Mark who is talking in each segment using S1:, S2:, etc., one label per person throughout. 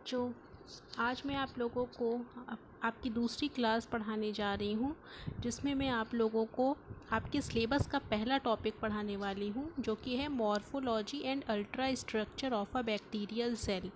S1: बच्चों, आज मैं आप लोगों को आपकी दूसरी क्लास पढ़ाने जा रही हूँ, जिसमें मैं आप लोगों को आपके सिलेबस का पहला टॉपिक पढ़ाने वाली हूँ, जो कि है morphology and ultra structure of a bacterial cell.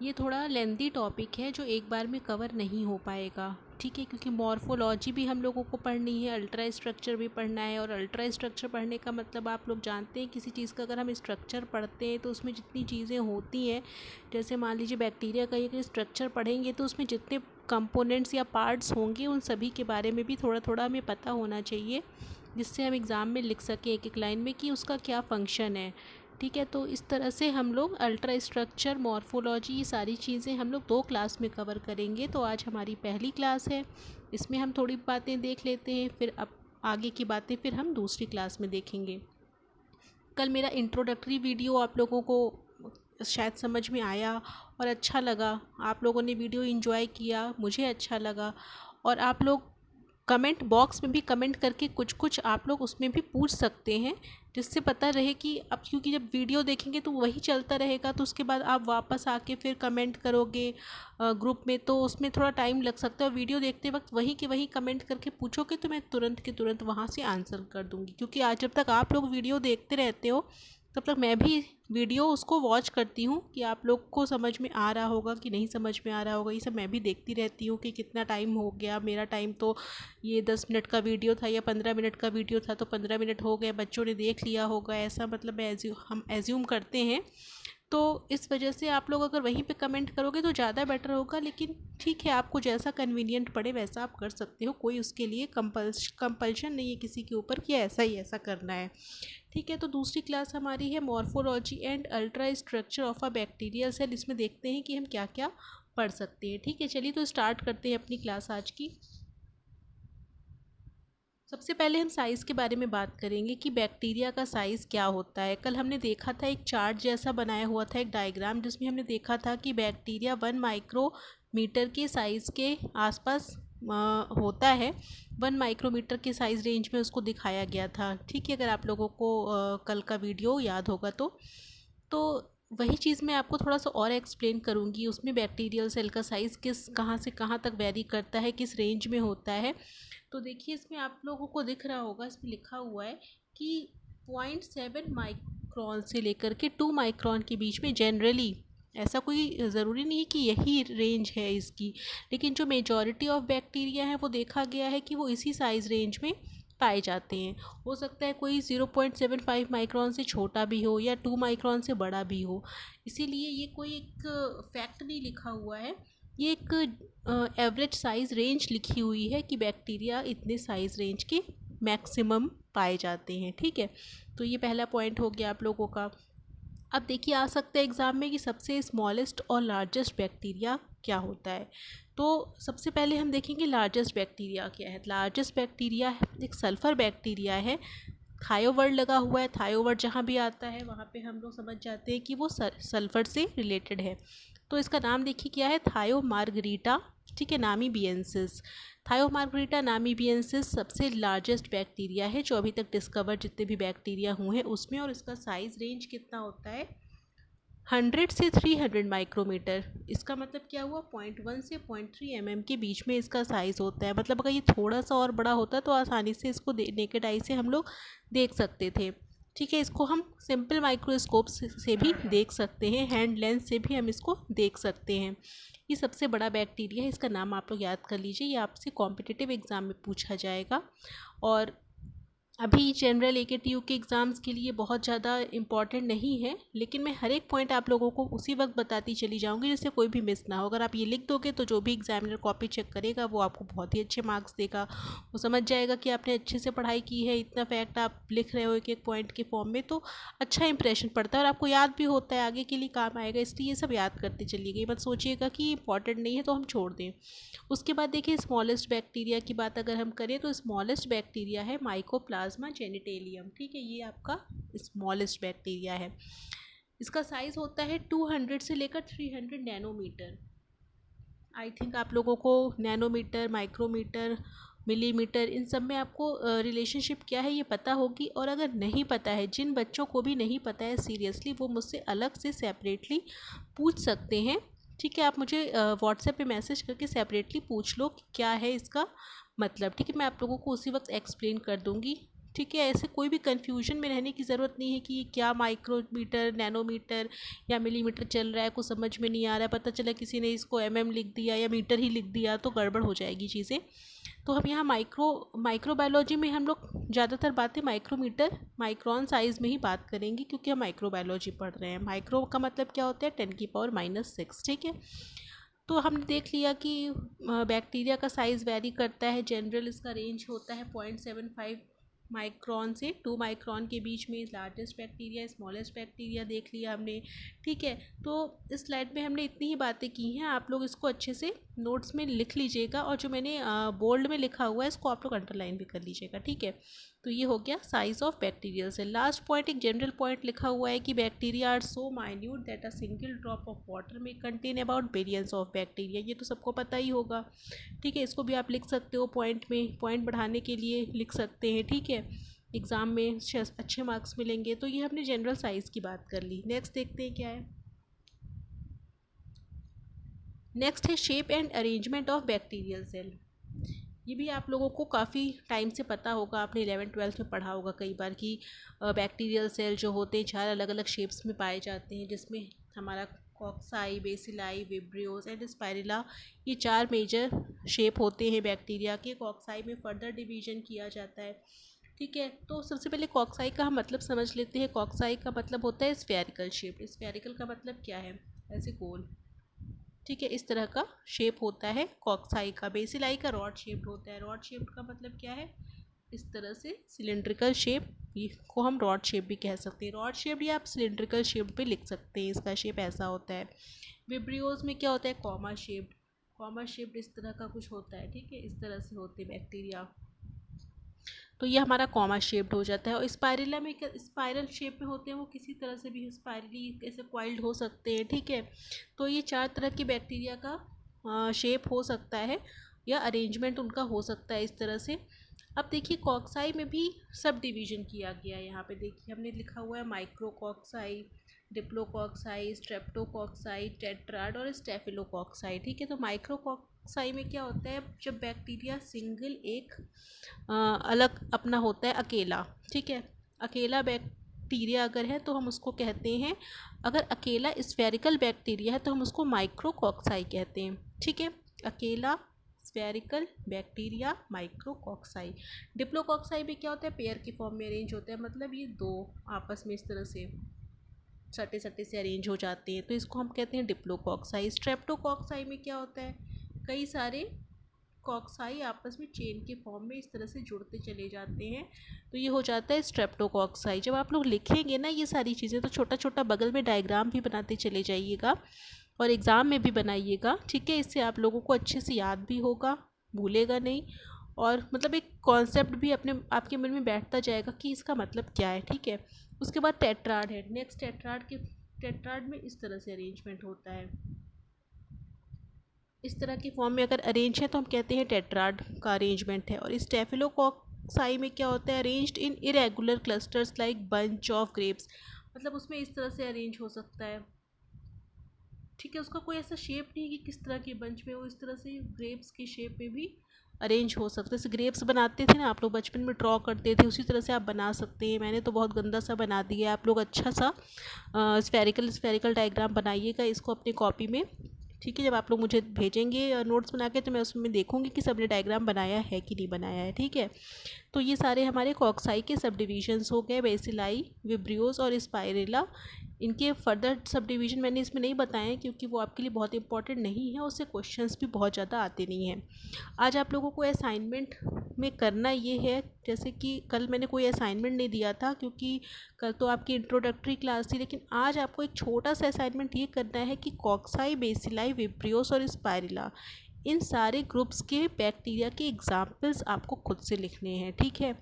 S1: ये थोड़ा लेंदी टॉपिक है जो एक बार में कवर नहीं हो पाएगा, ठीक है, क्योंकि मॉर्फोलॉजी भी हम लोगों को पढ़नी है, अल्ट्रा स्ट्रक्चर भी पढ़ना है। और अल्ट्रा स्ट्रक्चर पढ़ने का मतलब आप लोग जानते हैं, किसी चीज़ का अगर हम स्ट्रक्चर पढ़ते हैं तो उसमें जितनी चीज़ें होती हैं, जैसे मान लीजिए बैक्टीरिया का एक स्ट्रक्चर पढ़ेंगे तो उसमें जितने कंपोनेंट्स या पार्ट्स होंगे उन सभी के बारे में भी थोड़ा थोड़ा हमें पता होना चाहिए, जिससे हम एग्ज़ाम में लिख सकें एक एक लाइन में कि उसका क्या फ़ंक्शन है। ठीक है, तो इस तरह से हम लोग अल्ट्रा स्ट्रक्चर, मॉर्फोलॉजी, ये सारी चीज़ें हम लोग 2 क्लास में कवर करेंगे। तो आज हमारी पहली क्लास है, इसमें हम थोड़ी बातें देख लेते हैं, फिर अब आगे की बातें फिर हम दूसरी क्लास में देखेंगे। कल मेरा इंट्रोडक्टरी वीडियो आप लोगों को शायद समझ में आया और अच्छा लगा, आप लोगों ने वीडियो एंजॉय किया, मुझे अच्छा लगा। और आप लोग कमेंट बॉक्स में भी कमेंट करके कुछ कुछ आप लोग उसमें भी पूछ सकते हैं, जिससे पता रहे कि अब, क्योंकि जब वीडियो देखेंगे तो वही चलता रहेगा, तो उसके बाद आप वापस आके फिर कमेंट करोगे ग्रुप में, तो उसमें थोड़ा टाइम लग सकता है। और वीडियो देखते वक्त वही के वही कमेंट करके पूछोगे तो मैं तुरंत के तुरंत वहाँ से आंसर कर दूँगी, क्योंकि आज जब तक आप लोग वीडियो देखते रहते हो तब तक मैं भी वीडियो उसको वॉच करती हूँ कि आप लोग को समझ में आ रहा होगा कि नहीं समझ में आ रहा होगा। ये सब मैं भी देखती रहती हूँ कि कितना टाइम हो गया। मेरा टाइम तो ये 10 मिनट का वीडियो था या 15 मिनट का वीडियो था, तो 15 मिनट हो गए, बच्चों ने देख लिया होगा, ऐसा मतलब हम एज्यूम करते हैं। तो इस वजह से आप लोग अगर वहीं पे कमेंट करोगे तो ज़्यादा बेटर होगा। लेकिन ठीक है, आपको जैसा कन्वीनियंट पड़े वैसा आप कर सकते हो, कोई उसके लिए कंपल्शन नहीं है किसी के ऊपर कि ऐसा ही ऐसा करना है। ठीक है, तो दूसरी क्लास हमारी है morphology and ultra structure of a bacterial cell. इसमें देखते हैं कि हम क्या क्या पढ़ सकते हैं। ठीक है, चलिए तो स्टार्ट करते हैं अपनी क्लास आज की। सबसे पहले हम साइज़ के बारे में बात करेंगे कि बैक्टीरिया का साइज़ क्या होता है। कल हमने देखा था एक चार्ट जैसा बनाया हुआ था, एक डायग्राम, जिसमें हमने देखा था कि बैक्टीरिया 1 माइक्रोमीटर के साइज़ के आसपास होता है। 1 माइक्रोमीटर के साइज़ रेंज में उसको दिखाया गया था। ठीक है, अगर आप लोगों को कल का वीडियो याद होगा तो वही चीज़ मैं आपको थोड़ा सा और एक्सप्लेन करूँगी। उसमें बैक्टीरियल सेल का साइज़ कहाँ से कहाँ तक वेरी करता है, किस रेंज में होता है। तो देखिए, इसमें आप लोगों को दिख रहा होगा, इसमें लिखा हुआ है कि 0.7 माइक्रोन से लेकर के 2 माइक्रोन के बीच में जनरली, ऐसा कोई ज़रूरी नहीं है कि यही रेंज है इसकी, लेकिन जो मेजॉरिटी ऑफ बैक्टीरिया है वो देखा गया है कि वो इसी साइज़ रेंज में पाए जाते हैं। हो सकता है कोई 0.75 माइक्रोन से छोटा भी हो या 2 माइक्रोन से बड़ा भी हो, इसीलिए ये कोई एक फैक्ट नहीं लिखा हुआ है, ये एक एवरेज साइज़ रेंज लिखी हुई है कि बैक्टीरिया इतने साइज़ रेंज के मैक्सिमम पाए जाते हैं। ठीक है, तो ये पहला पॉइंट हो गया आप लोगों का। अब देखिए, आ सकता है एग्ज़ाम में कि सबसे स्मॉलेस्ट और लार्जेस्ट बैक्टीरिया क्या होता है। तो सबसे पहले हम देखेंगे लार्जेस्ट बैक्टीरिया क्या है। लार्जेस्ट बैक्टीरिया एक सल्फ़र बैक्टीरिया है। थायो वर्ड लगा हुआ है, थायो वर्ड जहाँ भी आता है वहाँ पे हम लोग समझ जाते हैं कि वो सल्फ़र से रिलेटेड है। तो इसका नाम देखिए क्या है, थायो मार्गरीटा। ठीक है, नामीबियंसिस। थायो मार्गरीटा नामीबियंसिस सबसे लार्जेस्ट बैक्टीरिया है जो अभी तक डिस्कवर जितने भी बैक्टीरिया हुए हैं उसमें। और इसका साइज़ रेंज कितना होता है, 100 से 300 माइक्रोमीटर। इसका मतलब क्या हुआ, 0.1 से 0.3 mm के बीच में इसका साइज़ होता है। मतलब अगर ये थोड़ा सा और बड़ा होता तो आसानी से इसको नेकेड आई से हम लोग देख सकते थे। ठीक है, इसको हम सिंपल माइक्रोस्कोप से भी देख सकते हैं, हैंड लेंस से भी हम इसको देख सकते हैं। ये सबसे बड़ा बैक्टीरिया है, इसका नाम आप लोग याद कर लीजिए, ये आपसे कॉम्पिटिटिव एग्ज़ाम में पूछा जाएगा। और अभी जनरल AKTU के एग्ज़ाम्स के लिए बहुत ज़्यादा इम्पॉर्टेंट नहीं है, लेकिन मैं हर एक पॉइंट आप लोगों को उसी वक्त बताती चली जाऊंगी जिससे कोई भी मिस ना हो। अगर आप ये लिख दोगे तो जो भी एग्जामिनर कॉपी चेक करेगा वो आपको बहुत ही अच्छे मार्क्स देगा। वो समझ जाएगा कि आपने अच्छे से पढ़ाई की है, इतना फैक्ट आप लिख रहे हो एक एक पॉइंट के फॉर्म में, तो अच्छा इंप्रेशन पड़ता है और आपको याद भी होता है, आगे के लिए काम आएगा। इसलिए ये सब याद करते चलिएगा, ये मत सोचिएगा कि इंपॉर्टेंट नहीं है तो हम छोड़ दें। उसके बाद देखिए, स्मॉलेस्ट बैक्टीरिया की बात अगर हम करें तो स्मॉलेस्ट बैक्टीरिया है माइकोप्लाज्मा जेनिटेलियम। ठीक है, ये आपका स्मॉलेस्ट बैक्टीरिया है। इसका साइज़ होता है 200 से लेकर 300 नैनोमीटर। आई थिंक आप लोगों को नैनोमीटर, माइक्रोमीटर, मिलीमीटर, इन सब में आपको रिलेशनशिप क्या है ये पता होगी। और अगर नहीं पता है, जिन बच्चों को भी नहीं पता है सीरियसली, वो मुझसे अलग से सेपरेटली पूछ सकते हैं। ठीक है, आप मुझे व्हाट्सएप पे मैसेज करके सेपरेटली पूछ लो कि क्या है इसका मतलब। ठीक है, मैं आप लोगों को उसी वक्त एक्सप्लेन कर दूँगी। ठीक है, ऐसे कोई भी कन्फ्यूजन में रहने की ज़रूरत नहीं है कि ये क्या माइक्रोमीटर, नैनोमीटर या मिलीमीटर चल रहा है, कुछ समझ में नहीं आ रहा है, पता चला किसी ने इसको लिख दिया या मीटर ही लिख दिया तो गड़बड़ हो जाएगी चीज़ें। तो हम यहाँ माइक्रोबायोलॉजी में हम लोग ज़्यादातर बातें माइक्रोमीटर, माइक्रोन साइज़ में ही बात करेंगे, क्योंकि हम माइक्रोबायोलॉजी पढ़ रहे हैं। माइक्रो का मतलब क्या होता है, 10⁻⁻⁶। ठीक है, तो हमने देख लिया कि बैक्टीरिया का साइज़ वेरी करता है। जनरल इसका रेंज होता है 0.75 माइक्रोन से 2 माइक्रोन के बीच में। लार्जेस्ट बैक्टीरिया, स्मॉलेस्ट बैक्टीरिया देख लिया हमने। ठीक है, तो इस स्लाइड में हमने इतनी ही बातें की हैं। आप लोग इसको अच्छे से नोट्स में लिख लीजिएगा, और जो मैंने बोल्ड में लिखा हुआ है इसको आप लोग अंडरलाइन भी कर लीजिएगा। ठीक है, तो ये हो गया size of bacterial cell. Last point एक जनरल पॉइंट लिखा हुआ है कि bacteria are so minute that a single drop of water में contain about billions of bacteria. ये तो सबको पता ही होगा। ठीक है, इसको भी आप लिख सकते हो पॉइंट में, पॉइंट बढ़ाने के लिए लिख सकते हैं। ठीक है, एग्ज़ाम में अच्छे मार्क्स मिलेंगे। तो ये हमने जनरल साइज़ की बात कर ली। नेक्स्ट देखते हैं क्या है। नेक्स्ट है shape and arrangement of bacterial cell. ये भी आप लोगों को काफ़ी टाइम से पता होगा, आपने 11th-12th में पढ़ा होगा कई बार कि बैक्टीरियल सेल जो होते हैं 4 अलग अलग शेप्स में पाए जाते हैं, जिसमें हमारा कॉक्साई, बेसिलाई, विब्रियोस एंड स्पाइरुला, ये 4 मेजर शेप होते हैं बैक्टीरिया के। कॉक्साई में फर्दर डिवीजन किया जाता है। ठीक है, तो सबसे पहले कॉक्साई का हम मतलब समझ लेते हैं। कॉक्साई का मतलब होता है स्फेरिकल शेप। स्फेरिकल का मतलब क्या है, ऐसे गोल। ठीक है, इस तरह का शेप होता है कॉक्साई का। बेसिलाई का रॉड शेप्ड होता है। रॉड शेप्ड का मतलब क्या है, इस तरह से सिलेंड्रिकल शेप, ये को हम रॉड शेप भी कह सकते हैं। रॉड शेप या आप सिलेंड्रिकल शेप भी लिख सकते हैं, इसका शेप ऐसा होता है। विब्रियोज में क्या होता है, कॉमा शेप्ड। कॉमा शेप्ड इस तरह का कुछ होता है। ठीक है, इस तरह से होते हैं बैक्टीरिया, तो ये हमारा कॉमा शेप्ड हो जाता है। और स्पाइरुला में स्पाइरल शेप में होते हैं, वो किसी तरह से भी स्पाइरली ऐसे कॉइल्ड हो सकते हैं। ठीक है, तो ये 4 तरह के बैक्टीरिया का शेप हो सकता है या अरेंजमेंट उनका हो सकता है इस तरह से। अब देखिए कॉक्साई में भी सब डिवीजन किया गया है। यहाँ पे देखिए हमने लिखा हुआ है माइक्रोकॉक्साई, डिप्लोकॉक्साई, स्ट्रेप्टोकॉक्साई, टेट्राड और स्टेफिलोकॉक्साई। ठीक है, तो माइक्रोकॉक्साई में क्या होता है, जब बैक्टीरिया सिंगल एक अलग अपना होता है अकेला। ठीक है, अकेला बैक्टीरिया अगर है तो हम उसको कहते हैं, अगर अकेला स्फेरिकल बैक्टीरिया है तो हम उसको माइक्रोकॉक्साई कहते हैं। ठीक है, अकेला स्फेरिकल बैक्टीरिया माइक्रोकॉक्साई। डिप्लोकॉक्साई भी क्या होता है, पेयर के फॉर्म में अरेंज होता है, मतलब ये दो आपस में इस तरह से सटे सटे से अरेंज हो जाते हैं, तो इसको हम कहते हैं डिप्लोकॉक्साई। स्ट्रेप्टोकॉक्साई में क्या होता है, कई सारे कॉक्साई आपस में चेन के फॉर्म में इस तरह से जुड़ते चले जाते हैं, तो ये हो जाता है स्ट्रेप्टोकॉक्साई। जब आप लोग लिखेंगे ना ये सारी चीज़ें, तो छोटा छोटा बगल में डायग्राम भी बनाते चले जाइएगा और एग्ज़ाम में भी बनाइएगा। ठीक है, इससे आप लोगों को अच्छे से याद भी होगा, भूलेगा नहीं, और मतलब एक कॉन्सेप्ट भी अपने आपके मन में बैठता जाएगा कि इसका मतलब क्या है। ठीक है, उसके बाद टेट्राड है। नेक्स्ट टेट्राड में इस तरह से अरेंजमेंट होता है, इस तरह के फॉर्म में अगर अरेंज है तो हम कहते हैं टेट्राड का अरेंजमेंट है। और स्टेफिलोकॉक्साई में क्या होता है, arranged in irregular clusters like bunch of grapes, मतलब उसमें इस तरह से अरेंज हो सकता है। ठीक है, उसका कोई ऐसा शेप नहीं कि किस तरह के बंच में, वो इस तरह से ग्रेप्स के शेप में भी अरेंज हो सकते हैं। जैसे ग्रेप्स बनाते थे ना आप लोग बचपन में, ड्रॉ करते थे, उसी तरह से आप बना सकते हैं। मैंने तो बहुत गंदा सा बना दिया, आप लोग अच्छा सा स्फेरिकल डायग्राम बनाइएगा इसको अपनी कॉपी में। ठीक है, जब आप लोग मुझे भेजेंगे नोट्स बना के तो मैं उसमें देखूंगी कि सबने डायग्राम बनाया है कि नहीं बनाया है। ठीक है, तो ये सारे हमारे कॉक्साई के सब डिविजन्स हो गए, बेसिलाई, विब्रियोस और स्पाइरुला। इनके फर्दर सब डिवीज़न मैंने इसमें नहीं बताए हैं क्योंकि वो आपके लिए बहुत इंपॉर्टेंट नहीं है, उससे क्वेश्चंस भी बहुत ज़्यादा आते नहीं हैं। आज आप लोगों को असाइनमेंट में करना ये है, जैसे कि कल मैंने कोई असाइनमेंट नहीं दिया था क्योंकि कल तो आपकी इंट्रोडक्टरी क्लास थी, लेकिन आज आपको एक छोटा सा असाइनमेंट ये करना है कि कॉक्साई, बेसिलाई, विब्रियोस और स्पाइरुला, इन सारे ग्रुप्स के बैक्टीरिया के एग्जाम्पल्स आपको खुद से लिखने हैं। ठीक है,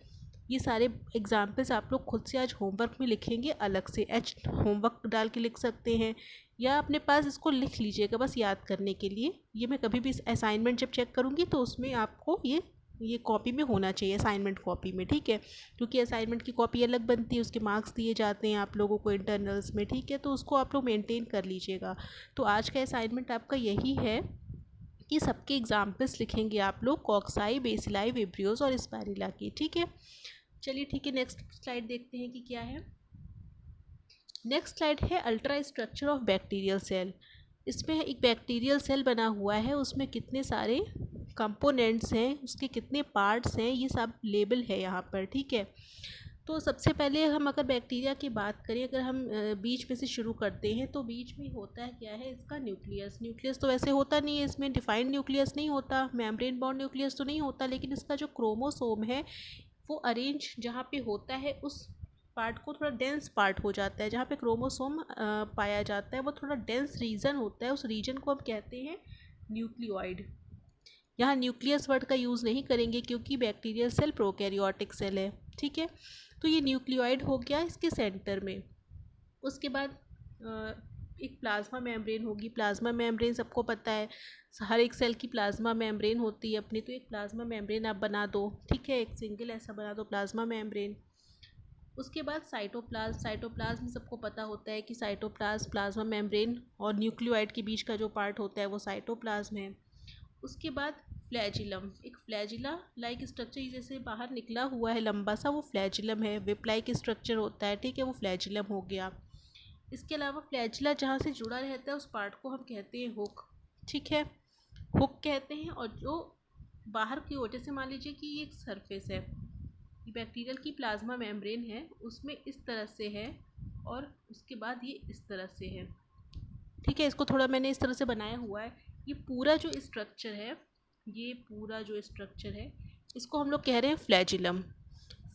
S1: ये सारे एग्जाम्पल्स आप लोग खुद से आज होमवर्क में लिखेंगे, अलग से होमवर्क डाल के लिख सकते हैं या अपने पास इसको लिख लीजिएगा बस याद करने के लिए। ये मैं कभी भी असाइनमेंट जब चेक करूँगी तो उसमें आपको ये ये कॉपी में होना चाहिए, असाइनमेंट कॉपी में, ठीक है, क्योंकि असाइनमेंट की कॉपी अलग बनती है, उसके मार्क्स दिए जाते हैं आप लोगों को इंटरनल्स में, ठीक है, तो उसको आप लोग मेंटेन कर लीजिएगा। तो आज का असाइनमेंट आपका यही है कि सबके एग्जाम्पल्स लिखेंगे आप लोग, कॉक्साई, बेसिलाई, विब्रियोस और स्पाइरुला की, ठीक है। चलिए ठीक है, नेक्स्ट स्लाइड देखते हैं कि क्या है। नेक्स्ट स्लाइड है ultra structure of bacterial cell. इसमें एक बैक्टीरियल सेल बना हुआ है, उसमें कितने सारे कंपोनेंट्स हैं, उसके कितने पार्ट्स हैं, ये सब लेबल है यहाँ पर, ठीक है। तो सबसे पहले हम अगर बैक्टीरिया की बात करें, अगर हम बीच में से शुरू करते हैं, तो बीच में होता है क्या है, इसका न्यूक्लियस। न्यूक्लियस तो वैसे होता नहीं है, इसमें डिफाइंड न्यूक्लियस नहीं होता, मेम्ब्रेन बाउंड न्यूक्लियस तो नहीं होता, लेकिन इसका जो क्रोमोसोम है वो अरेंज जहाँ पे होता है उस पार्ट को थोड़ा डेंस पार्ट हो जाता है, जहाँ पे क्रोमोसोम पाया जाता है वो थोड़ा डेंस रीजन होता है, उस रीजन को हम कहते हैं न्यूक्लियोइड। यहाँ न्यूक्लियस वर्ड का यूज़ नहीं करेंगे क्योंकि बैक्टीरियल सेल प्रोकैरियोटिक सेल है, ठीक है। तो ये न्यूक्लियोइड हो गया इसके सेंटर में। उसके बाद एक प्लाज्मा मेम्ब्रेन होगी। प्लाज्मा मेम्ब्रेन सबको पता है, हर एक सेल की प्लाज्मा मेम्ब्रेन होती है अपनी, तो एक प्लाज्मा मेम्ब्रेन आप बना दो, ठीक है, एक सिंगल ऐसा बना दो प्लाज्मा मेम्ब्रेन। उसके बाद साइटोप्लाज्म। साइटोप्लाज्म सबको पता होता है कि साइटोप्लाज्म प्लाज्मा मेम्ब्रेन और न्यूक्लियोइड के बीच का जो पार्ट होता है वो साइटोप्लाज्म है। उसके बाद फ्लैजिलम। एक फ्लैजिला लाइक स्ट्रक्चर जैसे बाहर निकला हुआ है लंबा सा, वो फ्लैजिलम है। विप लाइक स्ट्रक्चर होता है, ठीक है, वो फ्लैजिलम हो गया। इसके अलावा फ्लैजिला जहाँ से जुड़ा रहता है उस पार्ट को हम कहते हैं हुक, ठीक है, हुक कहते हैं। और जो बाहर की ओर, जैसे मान लीजिए कि ये एक सरफेस है, बैक्टीरियल की प्लाज्मा मेम्ब्रेन है, उसमें इस तरह से है और उसके बाद ये इस तरह से है, ठीक है, इसको थोड़ा मैंने इस तरह से बनाया हुआ है। ये पूरा जो स्ट्रक्चर है, ये पूरा जो स्ट्रक्चर है, इसको हम लोग कह रहे हैं फ्लैजिलम।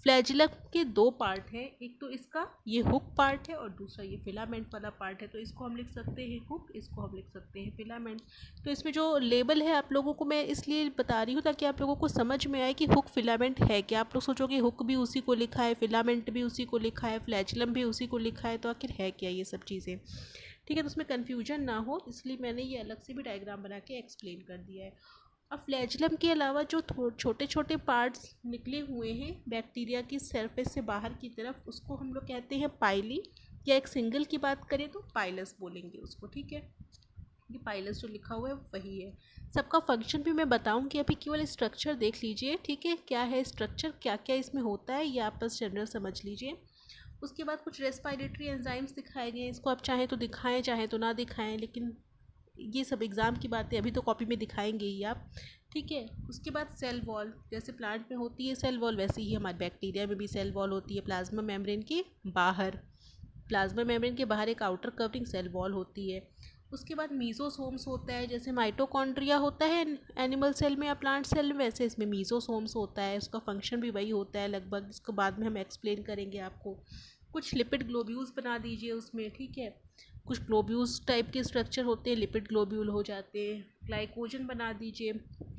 S1: फ्लैजिलम के दो पार्ट हैं, एक तो इसका ये हुक पार्ट है और दूसरा ये फिलामेंट वाला पार्ट है। तो इसको हम लिख सकते हैं हुक, इसको हम लिख सकते हैं फिलामेंट। तो इसमें जो लेबल है आप लोगों को मैं इसलिए बता रही हूँ ताकि आप लोगों को समझ में आए कि हुक फिलामेंट है क्या। आप लोग सोचोगे हुक भी उसी को लिखा है, फिलामेंट भी उसी को लिखा है, फ्लैजिलम भी उसी को लिखा है, तो आखिर है क्या ये सब चीज़ें, ठीक है। तो उसमें कन्फ्यूजन ना हो इसलिए मैंने ये अलग से भी डायग्राम बना के एक्सप्लेन कर दिया है। अब फ्लैजिलम के अलावा जो छोटे छोटे पार्ट्स निकले हुए हैं बैक्टीरिया की सरफेस से बाहर की तरफ, उसको हम लोग कहते हैं पाइली, या एक सिंगल की बात करें तो पाइलस बोलेंगे उसको, ठीक है। ये पाइलस जो लिखा हुआ है वही है। सबका फंक्शन भी मैं बताऊंगी, अभी केवल स्ट्रक्चर देख लीजिए, ठीक है, क्या है स्ट्रक्चर, क्या क्या इसमें होता है, ये आप बस जनरल समझ लीजिए। उसके बाद कुछ रेस्पिरेटरी एंजाइम्स दिखाए गए हैं, इसको आप चाहें तो दिखाएं चाहें तो ना दिखाएं, लेकिन ये सब एग्ज़ाम की बातें, अभी तो कॉपी में दिखाएंगे ही आप, ठीक है। उसके बाद सेल वॉल, जैसे प्लांट में होती है सेल वॉल वैसे ही हमारे बैक्टीरिया में भी सेल वॉल होती है, प्लाज्मा मेम्ब्रेन के बाहर। प्लाज्मा मेम्ब्रेन के बाहर एक आउटर कवरिंग सेल वॉल होती है। उसके बाद मीजोसोम्स होता है, जैसे माइटोकॉन्ड्रिया होता है एनिमल सेल में या प्लांट सेल में, वैसे इसमें मीजोसोम्स होता है, उसका फंक्शन भी वही होता है लगभग, इसको बाद में हम एक्सप्लेन करेंगे आपको। कुछ लिपिड ग्लोब्यूल्स बना दीजिए उसमें, ठीक है, कुछ ग्लोब्यूल्स टाइप के स्ट्रक्चर होते हैं, लिपिड ग्लोब्यूल हो जाते हैं। ग्लाइकोजन बना दीजिए,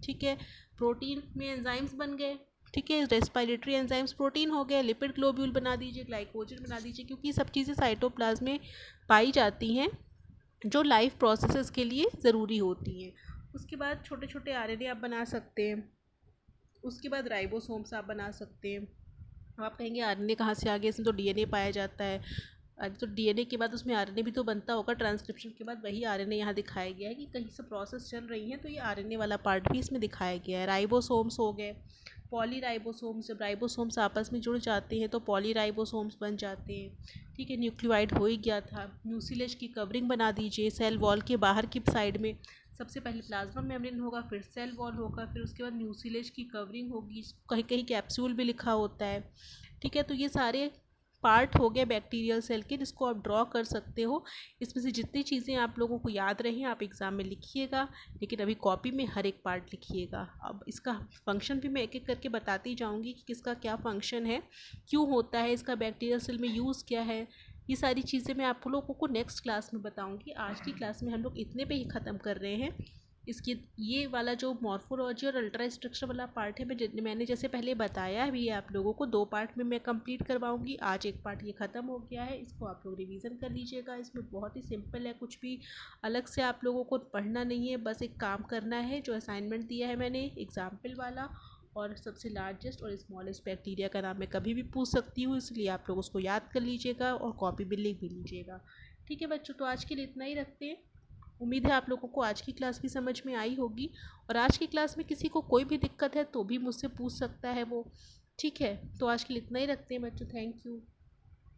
S1: ठीक है। प्रोटीन में एंजाइम्स बन गए, ठीक है, रेस्पिरेटरी एंजाइम्स प्रोटीन हो गए, लिपिड ग्लोब्यूल बना दीजिए, ग्लाइकोजन बना दीजिए, क्योंकि ये सब चीज़ें साइटोप्लाज्म में पाई जाती हैं जो लाइफ प्रोसेसेस के लिए ज़रूरी होती हैं। उसके बाद छोटे छोटे आरएनए आप बना सकते हैं। उसके बाद राइबोसोम्स आप बना सकते हैं। अब आप कहेंगे आरएनए कहाँ से आ गया, इसमें तो डीएनए पाया जाता है। अरे तो डीएनए के बाद उसमें आरएनए भी तो बनता होगा, ट्रांसक्रिप्शन के बाद वही आरएनए यहाँ दिखाया गया है कि कहीं से प्रोसेस चल रही हैं, तो ये आरएनए वाला पार्ट भी इसमें दिखाया गया है। राइबोसोम्स हो गए, पॉलीराइबोसोम्स, जब राइबोसोम्स आपस में जुड़ जाते हैं तो पॉलीराइबोसोम्स बन जाते हैं, ठीक है। न्यूक्लियोइड हो ही गया था। म्यूसिलेज की कवरिंग बना दीजिए सेल वॉल के बाहर की साइड में, सबसे पहले प्लाज्मा मेम्ब्रेन होगा, फिर सेल वॉल होगा, फिर उसके बाद म्यूसिलेज की कवरिंग होगी, कहीं कहीं कैप्सूल भी लिखा होता है, ठीक है। तो ये सारे पार्ट हो गए बैक्टीरियल सेल के, जिसको आप ड्रॉ कर सकते हो। इसमें से जितनी चीज़ें आप लोगों को याद रहें आप एग्ज़ाम में लिखिएगा, लेकिन अभी कॉपी में हर एक पार्ट लिखिएगा। अब इसका फंक्शन भी मैं एक एक करके बताती जाऊँगी कि किसका क्या फंक्शन है, क्यों होता है, इसका बैक्टीरियल सेल में यूज़ क्या है। ये सारी चीज़ें मैं आप लोगों को नेक्स्ट क्लास में बताऊँगी। आज की क्लास में हम लोग इतने पे ही ख़त्म कर रहे हैं। इसकी ये वाला जो मॉर्फोलॉजी और अल्ट्रा स्ट्रक्चर वाला पार्ट है, मैंने जैसे पहले बताया भी है आप लोगों को, दो पार्ट में मैं कंप्लीट करवाऊंगी। आज एक पार्ट ये ख़त्म हो गया है, इसको आप लोग रिवीजन कर लीजिएगा। इसमें बहुत ही सिंपल है, कुछ भी अलग से आप लोगों को पढ़ना नहीं है, बस एक काम करना है जो असाइनमेंट दिया है मैंने एग्जाम्पल वाला, और सबसे लार्जेस्ट और स्मॉलेस्ट बैक्टीरिया का नाम मैं कभी भी पूछ सकती हूँ, इसलिए आप लोग उसको याद कर लीजिएगा और कॉपी भी लिख भी लीजिएगा। ठीक है बच्चों, तो आज के लिए इतना ही रखते हैं। उम्मीद है आप लोगों को आज की क्लास भी समझ में आई होगी, और आज की क्लास में किसी को कोई भी दिक्कत है तो भी मुझसे पूछ सकता है वो। ठीक है, तो आज के लिए इतना ही रखते हैं बच्चों। Thank you.